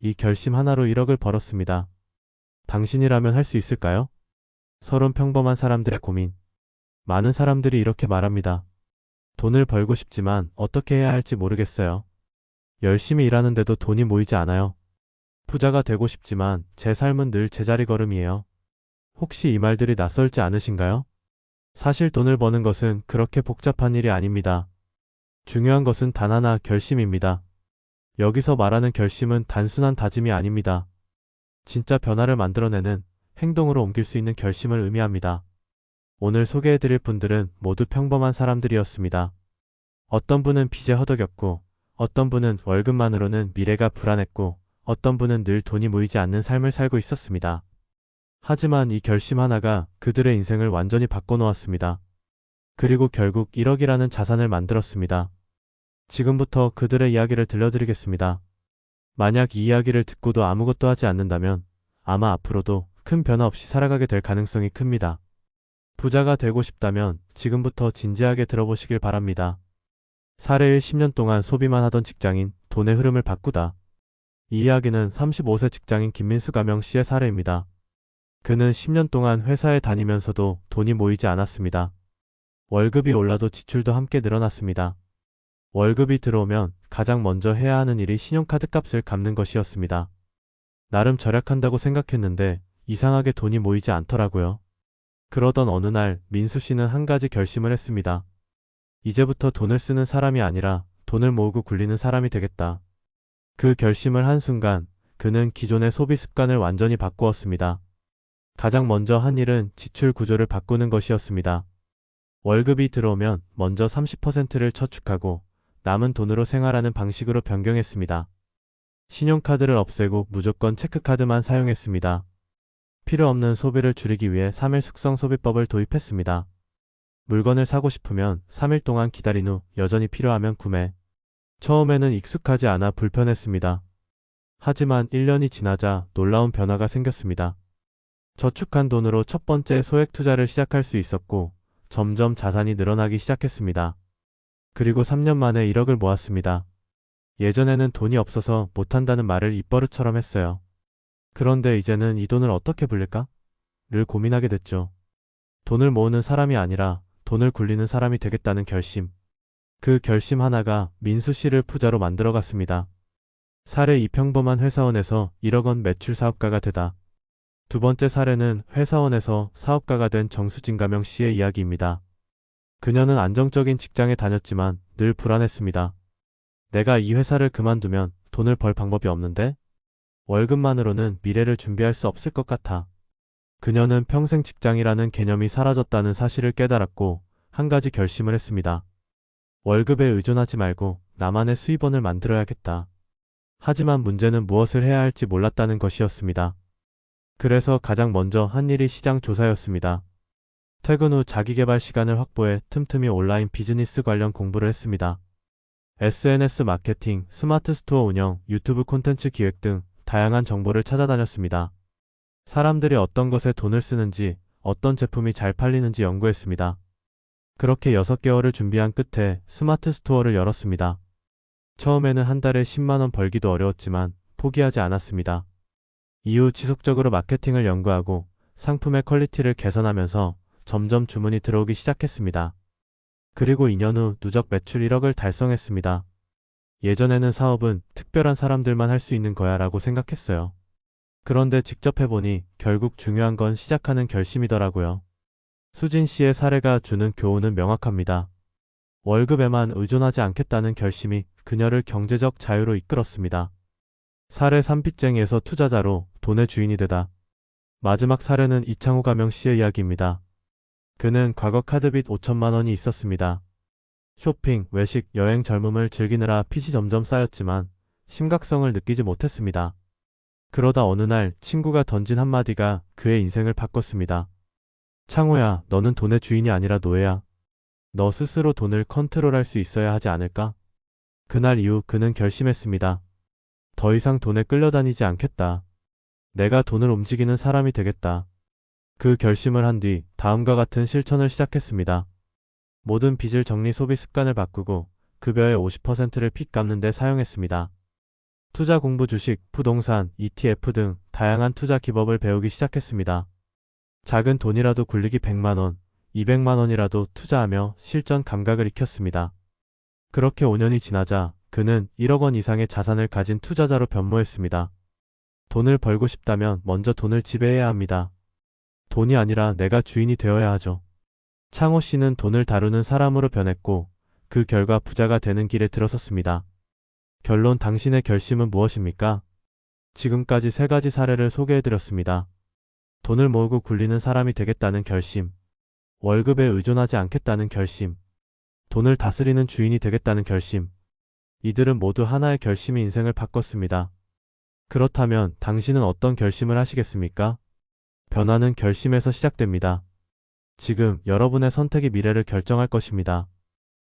이 결심 하나로 1억을 벌었습니다. 당신이라면 할 수 있을까요? 서론 평범한 사람들의 고민. 많은 사람들이 이렇게 말합니다. 돈을 벌고 싶지만 어떻게 해야 할지 모르겠어요. 열심히 일하는데도 돈이 모이지 않아요. 부자가 되고 싶지만 제 삶은 늘 제자리 걸음이에요. 혹시 이 말들이 낯설지 않으신가요? 사실 돈을 버는 것은 그렇게 복잡한 일이 아닙니다. 중요한 것은 단 하나, 결심입니다. 여기서 말하는 결심은 단순한 다짐이 아닙니다. 진짜 변화를 만들어내는 행동으로 옮길 수 있는 결심을 의미합니다. 오늘 소개해드릴 분들은 모두 평범한 사람들이었습니다. 어떤 분은 빚에 허덕였고, 어떤 분은 월급만으로는 미래가 불안했고, 어떤 분은 늘 돈이 모이지 않는 삶을 살고 있었습니다. 하지만 이 결심 하나가 그들의 인생을 완전히 바꿔놓았습니다. 그리고 결국 1억이라는 자산을 만들었습니다. 지금부터 그들의 이야기를 들려드리겠습니다. 만약 이 이야기를 듣고도 아무것도 하지 않는다면 아마 앞으로도 큰 변화 없이 살아가게 될 가능성이 큽니다. 부자가 되고 싶다면 지금부터 진지하게 들어보시길 바랍니다. 사례 1. 10년 동안 소비만 하던 직장인, 돈의 흐름을 바꾸다. 이 이야기는 35세 직장인 김민수 가명 씨의 사례입니다. 그는 10년 동안 회사에 다니면서도 돈이 모이지 않았습니다. 월급이 올라도 지출도 함께 늘어났습니다. 월급이 들어오면 가장 먼저 해야 하는 일이 신용카드 값을 갚는 것이었습니다. 나름 절약한다고 생각했는데 이상하게 돈이 모이지 않더라고요. 그러던 어느 날 민수 씨는 한 가지 결심을 했습니다. 이제부터 돈을 쓰는 사람이 아니라 돈을 모으고 굴리는 사람이 되겠다. 그 결심을 한 순간 그는 기존의 소비 습관을 완전히 바꾸었습니다. 가장 먼저 한 일은 지출 구조를 바꾸는 것이었습니다. 월급이 들어오면 먼저 30%를 저축하고 남은 돈으로 생활하는 방식으로 변경했습니다. 신용카드를 없애고 무조건 체크카드만 사용했습니다. 필요 없는 소비를 줄이기 위해 3일 숙성 소비법을 도입했습니다. 물건을 사고 싶으면 3일 동안 기다린 후 여전히 필요하면 구매. 처음에는 익숙하지 않아 불편했습니다. 하지만 1년이 지나자 놀라운 변화가 생겼습니다. 저축한 돈으로 첫 번째 소액 투자를 시작할 수 있었고 점점 자산이 늘어나기 시작했습니다. 그리고 3년 만에 1억을 모았습니다. 예전에는 돈이 없어서 못한다는 말을 입버릇처럼 했어요. 그런데 이제는 이 돈을 어떻게 불릴까? 를 고민하게 됐죠. 돈을 모으는 사람이 아니라 돈을 굴리는 사람이 되겠다는 결심. 그 결심 하나가 민수 씨를 부자로 만들어갔습니다. 사례 2. 평범한 회사원에서 1억 원 매출 사업가가 되다. 두 번째 사례는 회사원에서 사업가가 된 정수진 가명 씨의 이야기입니다. 그녀는 안정적인 직장에 다녔지만 늘 불안했습니다. 내가 이 회사를 그만두면 돈을 벌 방법이 없는데? 월급만으로는 미래를 준비할 수 없을 것 같아. 그녀는 평생 직장이라는 개념이 사라졌다는 사실을 깨달았고 한 가지 결심을 했습니다. 월급에 의존하지 말고 나만의 수입원을 만들어야겠다. 하지만 문제는 무엇을 해야 할지 몰랐다는 것이었습니다. 그래서 가장 먼저 한 일이 시장 조사였습니다. 퇴근 후 자기계발 시간을 확보해 틈틈이 온라인 비즈니스 관련 공부를 했습니다. SNS 마케팅, 스마트 스토어 운영, 유튜브 콘텐츠 기획 등 다양한 정보를 찾아다녔습니다. 사람들이 어떤 것에 돈을 쓰는지, 어떤 제품이 잘 팔리는지 연구했습니다. 그렇게 6개월을 준비한 끝에 스마트 스토어를 열었습니다. 처음에는 한 달에 10만 원 벌기도 어려웠지만 포기하지 않았습니다. 이후 지속적으로 마케팅을 연구하고 상품의 퀄리티를 개선하면서 점점 주문이 들어오기 시작했습니다. 그리고 2년 후 누적 매출 1억을 달성했습니다. 예전에는 사업은 특별한 사람들만 할 수 있는 거야 라고 생각했어요. 그런데 직접 해보니 결국 중요한 건 시작하는 결심이더라고요. 수진 씨의 사례가 주는 교훈은 명확합니다. 월급에만 의존하지 않겠다는 결심이 그녀를 경제적 자유로 이끌었습니다. 사례 3. 빚쟁이에서 투자자로 돈의 주인이 되다. 마지막 사례는 이창호 가명 씨의 이야기입니다. 그는 과거 카드빚 5천만 원이 있었습니다. 쇼핑, 외식, 여행 젊음을 즐기느라 빚이 점점 쌓였지만 심각성을 느끼지 못했습니다. 그러다 어느 날 친구가 던진 한마디가 그의 인생을 바꿨습니다. 창호야, 너는 돈의 주인이 아니라 노예야. 너 스스로 돈을 컨트롤할 수 있어야 하지 않을까? 그날 이후 그는 결심했습니다. 더 이상 돈에 끌려다니지 않겠다. 내가 돈을 움직이는 사람이 되겠다. 그 결심을 한 뒤 다음과 같은 실천을 시작했습니다. 모든 빚을 정리 소비 습관을 바꾸고 급여의 50%를 빚 갚는 데 사용했습니다. 투자 공부 주식, 부동산, ETF 등 다양한 투자 기법을 배우기 시작했습니다. 작은 돈이라도 굴리기 100만 원, 200만 원이라도 투자하며 실전 감각을 익혔습니다. 그렇게 5년이 지나자 그는 1억 원 이상의 자산을 가진 투자자로 변모했습니다. 돈을 벌고 싶다면 먼저 돈을 지배해야 합니다. 돈이 아니라 내가 주인이 되어야 하죠. 창호 씨는 돈을 다루는 사람으로 변했고 그 결과 부자가 되는 길에 들어섰습니다. 결론, 당신의 결심은 무엇입니까? 지금까지 3가지 사례를 소개해드렸습니다. 돈을 모으고 굴리는 사람이 되겠다는 결심, 월급에 의존하지 않겠다는 결심, 돈을 다스리는 주인이 되겠다는 결심. 이들은 모두 하나의 결심이 인생을 바꿨습니다. 그렇다면 당신은 어떤 결심을 하시겠습니까? 변화는 결심에서 시작됩니다. 지금 여러분의 선택이 미래를 결정할 것입니다.